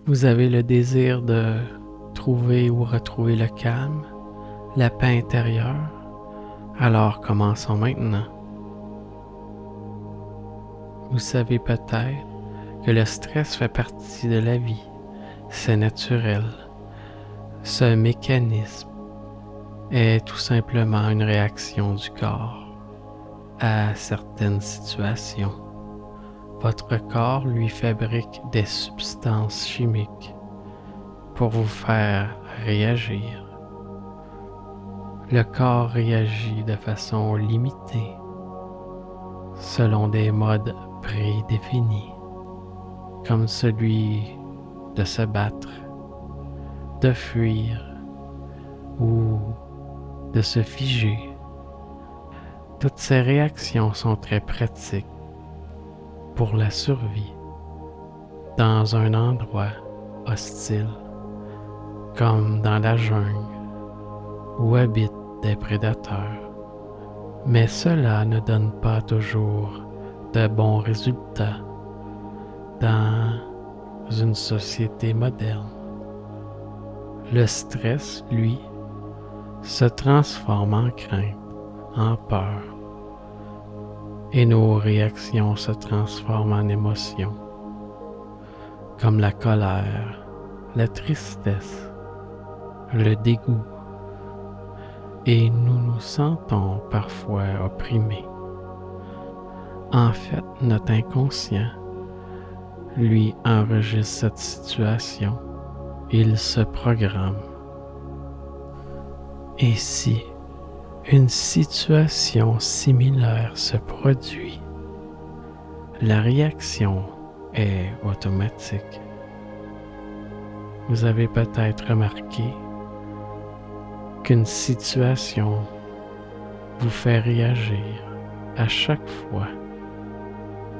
Vous avez le désir de trouver ou retrouver le calme, la paix intérieure. Alors commençons maintenant. Vous savez peut-être que le stress fait partie de la vie. C'est naturel. Ce mécanisme est tout simplement une réaction du corps à certaines situations. Votre corps lui fabrique des substances chimiques pour vous faire réagir. Le corps réagit de façon limitée selon des modes prédéfinis, comme celui de se battre, de fuir ou de se figer. Toutes ces réactions sont très pratiques pour la survie dans un endroit hostile, comme dans la jungle où habitent des prédateurs. Mais cela ne donne pas toujours de bons résultats dans une société moderne. Le stress, lui, se transforme en crainte, en peur, et nos réactions se transforment en émotions, comme la colère, la tristesse, le dégoût, et nous nous sentons parfois opprimés. En fait, notre inconscient, lui, enregistre cette situation, il se programme. Et si une situation similaire se produit, la réaction est automatique. Vous avez peut-être remarqué qu'une situation vous fait réagir à chaque fois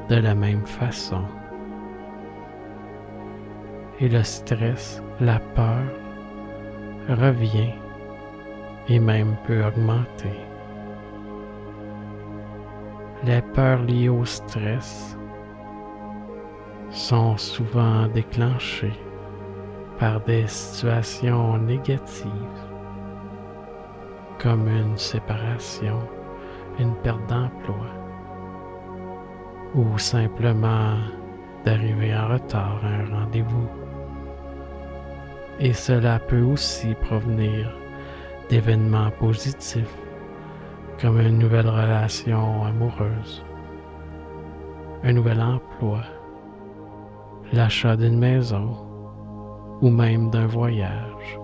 de la même façon. Et le stress, la peur, revient et même peut augmenter. Les peurs liées au stress sont souvent déclenchées par des situations négatives comme une séparation, une perte d'emploi ou simplement d'arriver en retard à un rendez-vous. Et cela peut aussi provenir d'événements positifs comme une nouvelle relation amoureuse, un nouvel emploi, l'achat d'une maison ou même d'un voyage.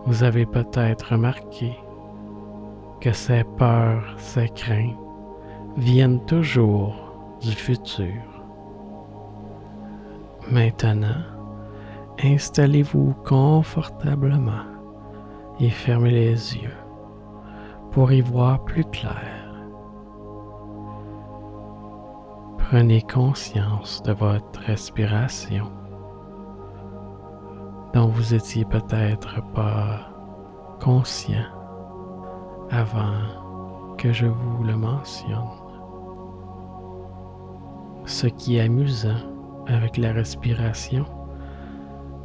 Vous avez peut-être remarqué que ces peurs, ces craintes viennent toujours du futur. Maintenant, installez-vous confortablement et fermez les yeux pour y voir plus clair. Prenez conscience de votre respiration dont vous étiez peut-être pas conscient avant que je vous le mentionne. Ce qui est amusant avec la respiration,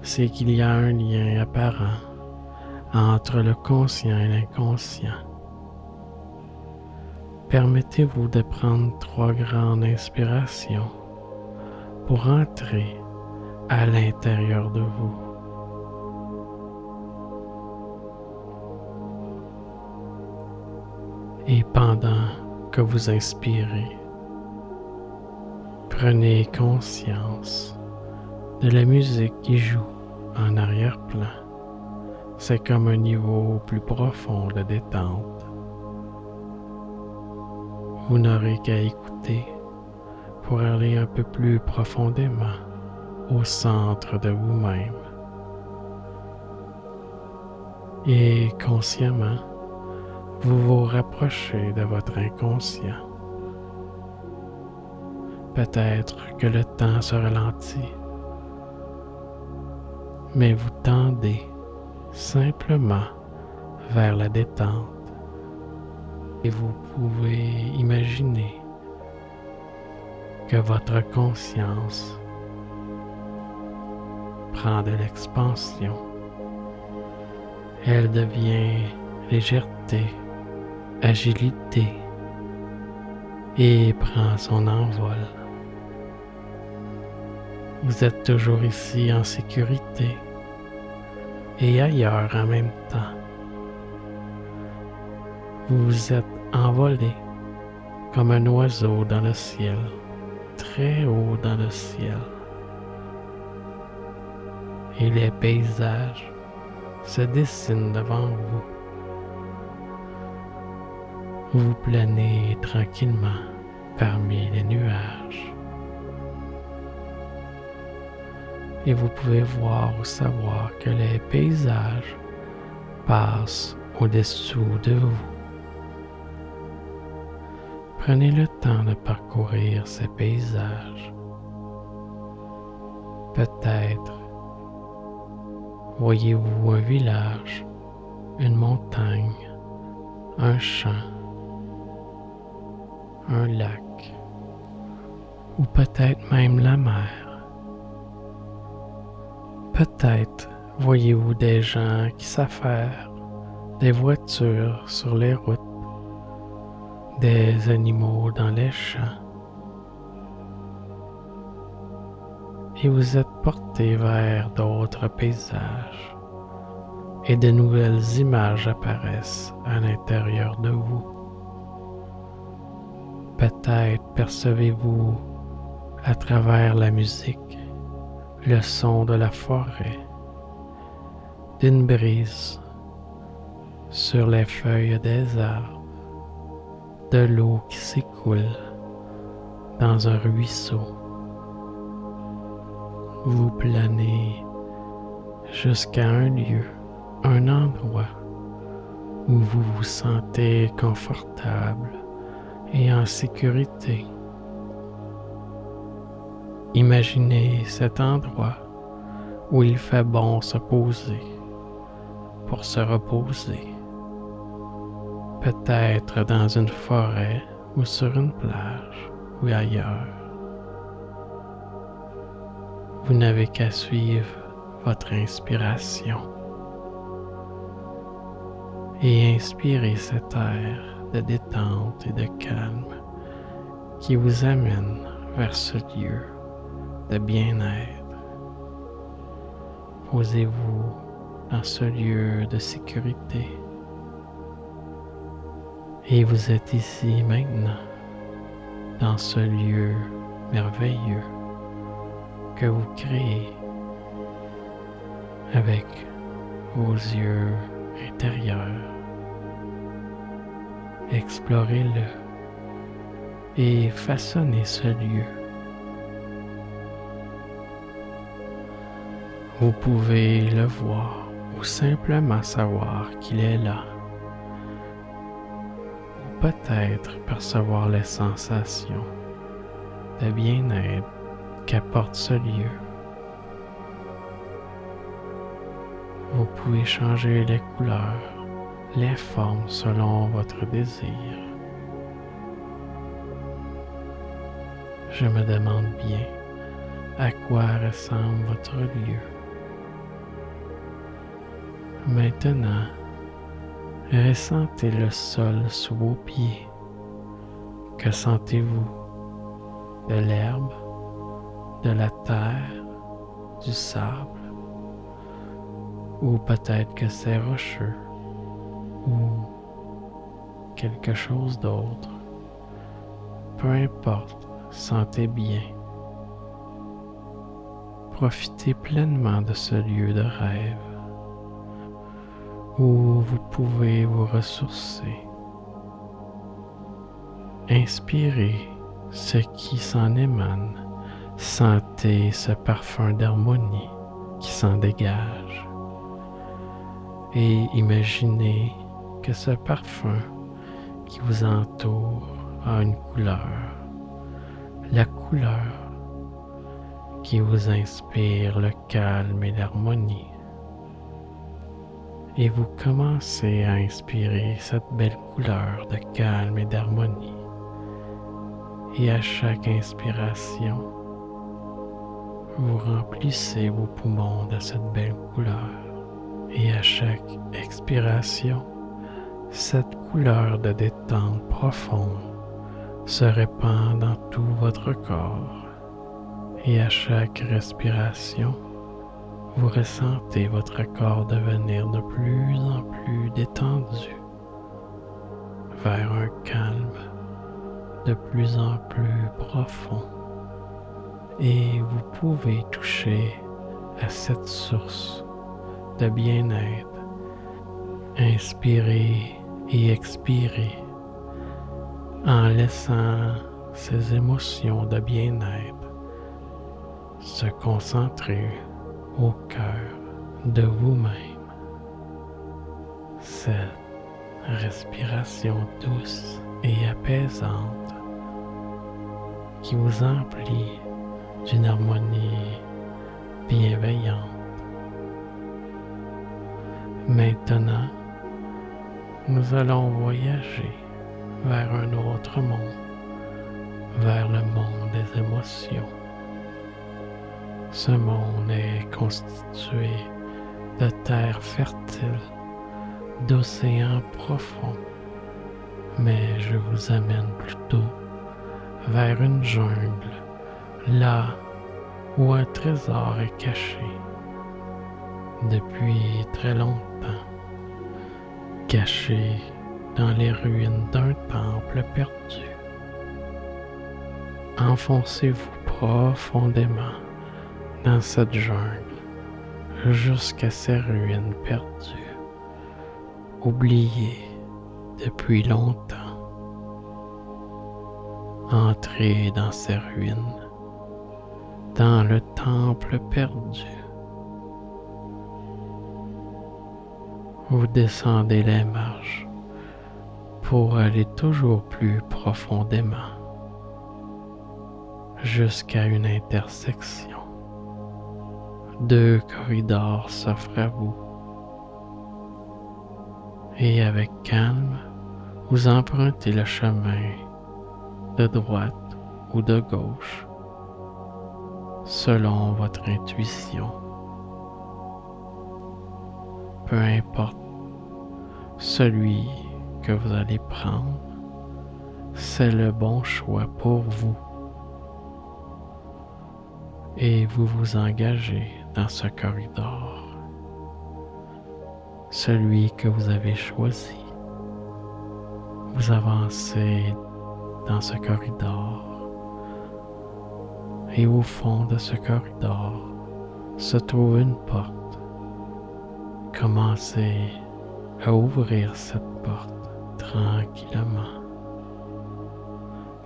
c'est qu'il y a un lien apparent entre le conscient et l'inconscient. Permettez-vous de prendre 3 grandes inspirations pour entrer à l'intérieur de vous. Et pendant que vous inspirez, prenez conscience de la musique qui joue en arrière-plan. C'est comme un niveau plus profond de détente. Vous n'aurez qu'à écouter pour aller un peu plus profondément au centre de vous-même. Et consciemment, vous vous rapprochez de votre inconscient. Peut-être que le temps se ralentit, mais vous tendez simplement vers la détente et vous pouvez imaginer que votre conscience prend de l'expansion. Elle devient légèreté, agilité et prend son envol. Vous êtes toujours ici en sécurité et ailleurs en même temps. Vous vous êtes envolé comme un oiseau dans le ciel, très haut dans le ciel. Et les paysages se dessinent devant vous. Vous planez tranquillement parmi les nuages. Et vous pouvez voir ou savoir que les paysages passent au-dessous de vous. Prenez le temps de parcourir ces paysages. Peut-être voyez-vous un village, une montagne, un champ, un lac, ou peut-être même la mer. Peut-être voyez-vous des gens qui s'affairent, des voitures sur les routes, des animaux dans les champs. Et vous êtes porté vers d'autres paysages et de nouvelles images apparaissent à l'intérieur de vous. Peut-être percevez-vous à travers la musique le son de la forêt, d'une brise sur les feuilles des arbres, de l'eau qui s'écoule dans un ruisseau. Vous planez jusqu'à un lieu, un endroit où vous vous sentez confortable et en sécurité. Imaginez cet endroit où il fait bon se poser pour se reposer. Peut-être dans une forêt ou sur une plage ou ailleurs. Vous n'avez qu'à suivre votre inspiration et inspirer cet air de détente et de calme qui vous amène vers ce lieu de bien-être. Posez-vous dans ce lieu de sécurité et vous êtes ici maintenant, dans ce lieu merveilleux que vous créez avec vos yeux intérieurs. Explorez-le et façonnez ce lieu. Vous pouvez le voir ou simplement savoir qu'il est là. Ou peut-être percevoir les sensations de bien-être qu'apporte ce lieu. Vous pouvez changer les couleurs, les formes selon votre désir. Je me demande bien à quoi ressemble votre lieu. Maintenant, ressentez le sol sous vos pieds. Que sentez-vous? De l'herbe, de la terre, du sable, ou peut-être que c'est rocheux, ou quelque chose d'autre. Peu importe, sentez bien. Profitez pleinement de ce lieu de rêve où vous pouvez vous ressourcer. Inspirez ce qui s'en émane. Sentez ce parfum d'harmonie qui s'en dégage. Et imaginez que ce parfum qui vous entoure a une couleur. La couleur qui vous inspire le calme et l'harmonie. Et vous commencez à inspirer cette belle couleur de calme et d'harmonie. Et à chaque inspiration, vous remplissez vos poumons de cette belle couleur et à chaque expiration, cette couleur de détente profonde se répand dans tout votre corps et à chaque respiration, vous ressentez votre corps devenir de plus en plus détendu vers un calme de plus en plus profond et vous pouvez toucher à cette source de bien-être. Inspirez et expirez en laissant ces émotions de bien-être se concentrer au cœur de vous-même. Cette respiration douce et apaisante qui vous emplit d'une harmonie bienveillante. Maintenant, nous allons voyager vers un autre monde, vers le monde des émotions. Ce monde est constitué de terres fertiles, d'océans profonds, mais je vous amène plutôt vers une jungle, là où un trésor est caché depuis très longtemps, caché dans les ruines d'un temple perdu. Enfoncez-vous profondément dans cette jungle jusqu'à ces ruines perdues, oubliées depuis longtemps. Entrez dans ces ruines, dans le temple perdu. Vous descendez les marches pour aller toujours plus profondément jusqu'à une intersection. 2 corridors s'offrent à vous et avec calme, vous empruntez le chemin de droite ou de gauche selon votre intuition. Peu importe celui que vous allez prendre, c'est le bon choix pour vous. Et vous vous engagez dans ce corridor, celui que vous avez choisi. Vous avancez dans ce corridor et au fond de ce corridor se trouve une porte. Commencez à ouvrir cette porte tranquillement,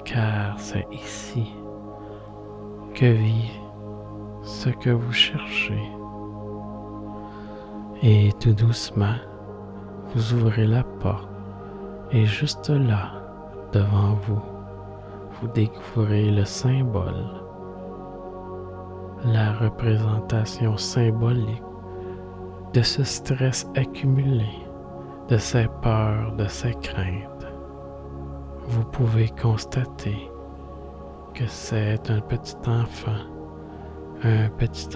car c'est ici que vit ce que vous cherchez. Et tout doucement, vous ouvrez la porte et juste là, devant vous, vous découvrez le symbole, la représentation symbolique de ce stress accumulé, de ces peurs, de ces craintes. Vous pouvez constater que c'est un petit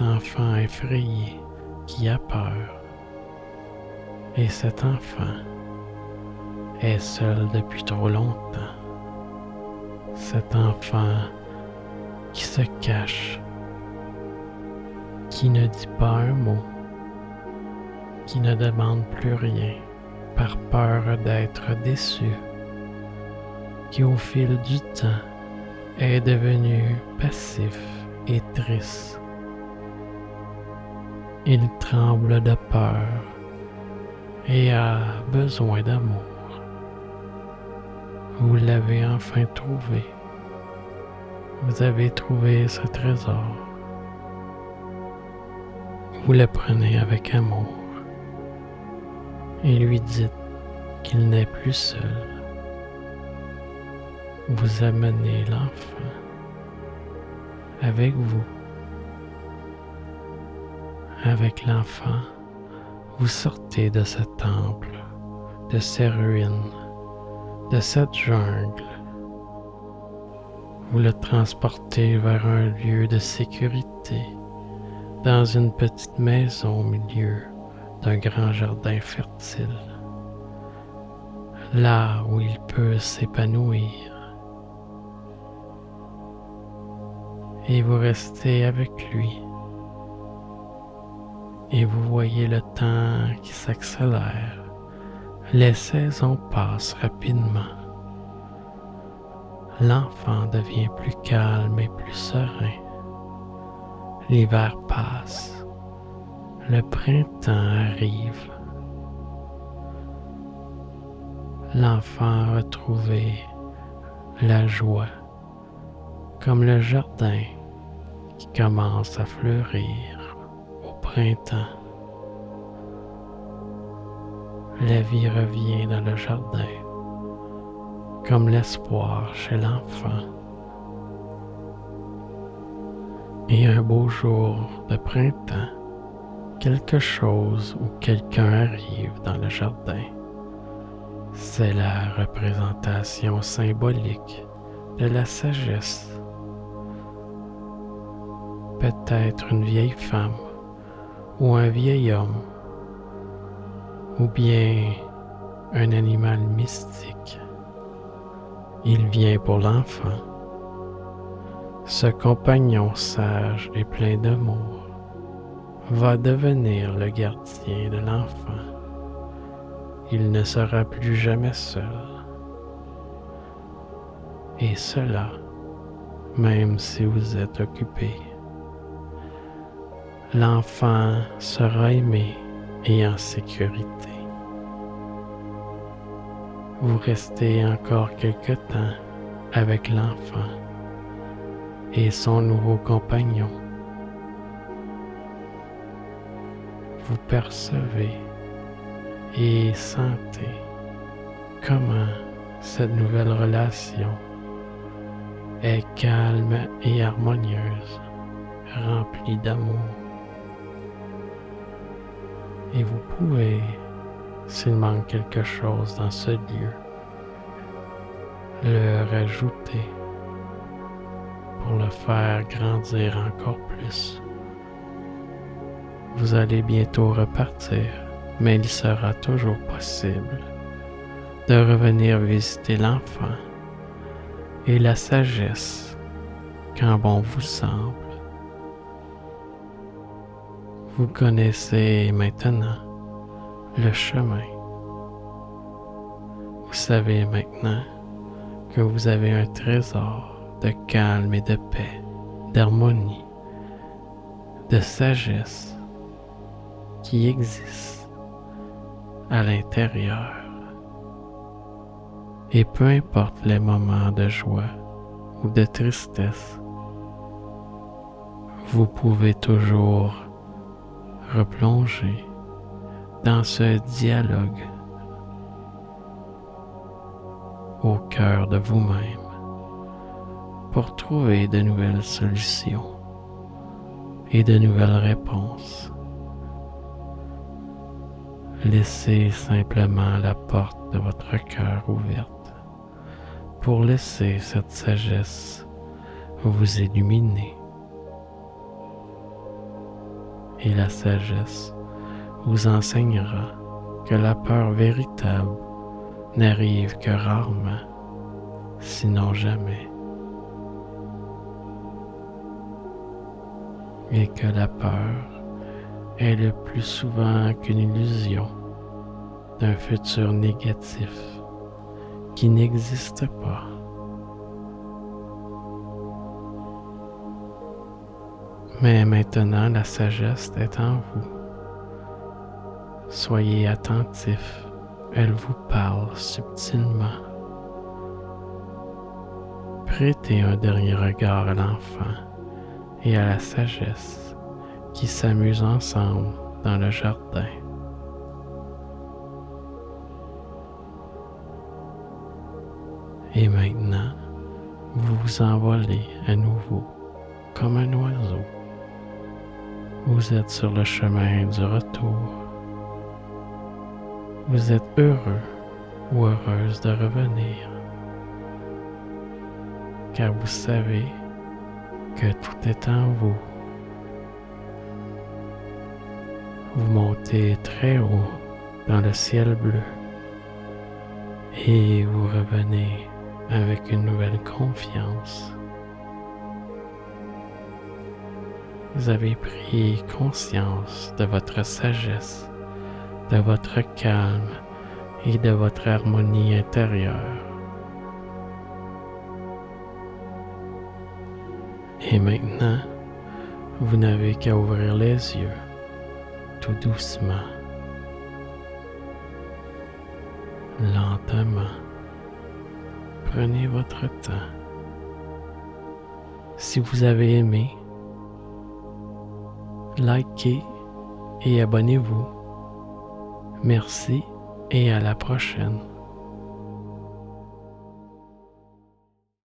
enfant effrayé qui a peur. Et cet enfant est seul depuis trop longtemps. Cet enfant qui se cache, qui ne dit pas un mot, qui ne demande plus rien par peur d'être déçu, qui au fil du temps est devenu passif et triste. Il tremble de peur et a besoin d'amour. Vous l'avez enfin trouvé. Vous avez trouvé ce trésor. Vous le prenez avec amour et lui dites qu'il n'est plus seul. Vous amenez l'enfant avec vous. Avec l'enfant, vous sortez de ce temple, de ces ruines, de cette jungle. Vous le transportez vers un lieu de sécurité dans une petite maison au milieu d'un grand jardin fertile, là où il peut s'épanouir. Et vous restez avec lui. Et vous voyez le temps qui s'accélère. Les saisons passent rapidement. L'enfant devient plus calme et plus serein. L'hiver passe. Le printemps arrive. L'enfant a retrouvé la joie, comme le jardin qui commence à fleurir au printemps. La vie revient dans le jardin, comme l'espoir chez l'enfant. Et un beau jour de printemps, quelque chose ou quelqu'un arrive dans le jardin. C'est la représentation symbolique de la sagesse. Peut-être une vieille femme ou un vieil homme, ou bien un animal mystique. Il vient pour l'enfant. Ce compagnon sage et plein d'amour va devenir le gardien de l'enfant. Il ne sera plus jamais seul. Et cela, même si vous êtes occupé. L'enfant sera aimé et en sécurité. Vous restez encore quelque temps avec l'enfant et son nouveau compagnon. Vous percevez et sentez comment cette nouvelle relation est calme et harmonieuse, remplie d'amour. Et vous pouvez, s'il manque quelque chose dans ce lieu, le rajouter pour le faire grandir encore plus. Vous allez bientôt repartir, mais il sera toujours possible de revenir visiter l'enfant et la sagesse quand bon vous semble. Vous connaissez maintenant le chemin. Vous savez maintenant que vous avez un trésor de calme et de paix, d'harmonie, de sagesse qui existe à l'intérieur. Et peu importe les moments de joie ou de tristesse, vous pouvez toujours replonger dans ce dialogue au cœur de vous-même pour trouver de nouvelles solutions et de nouvelles réponses. Laissez simplement la porte de votre cœur ouverte pour laisser cette sagesse vous illuminer. Et la sagesse vous enseignera que la peur véritable n'arrive que rarement, sinon jamais. Et que la peur est le plus souvent qu'une illusion d'un futur négatif qui n'existe pas. Mais maintenant, la sagesse est en vous. Soyez attentif, elle vous parle subtilement. Prêtez un dernier regard à l'enfant et à la sagesse qui s'amusent ensemble dans le jardin. Et maintenant, vous vous envolez à nouveau comme un oiseau. Vous êtes sur le chemin du retour. Vous êtes heureux ou heureuse de revenir, car vous savez que tout est en vous vous montez très haut dans le ciel bleu et vous revenez avec une nouvelle confiance. Vous avez pris conscience de votre sagesse, de votre calme et de votre harmonie intérieure. Et maintenant, vous n'avez qu'à ouvrir les yeux, tout doucement, lentement. Prenez votre temps. Si vous avez aimé, likez et abonnez-vous. Merci et à la prochaine.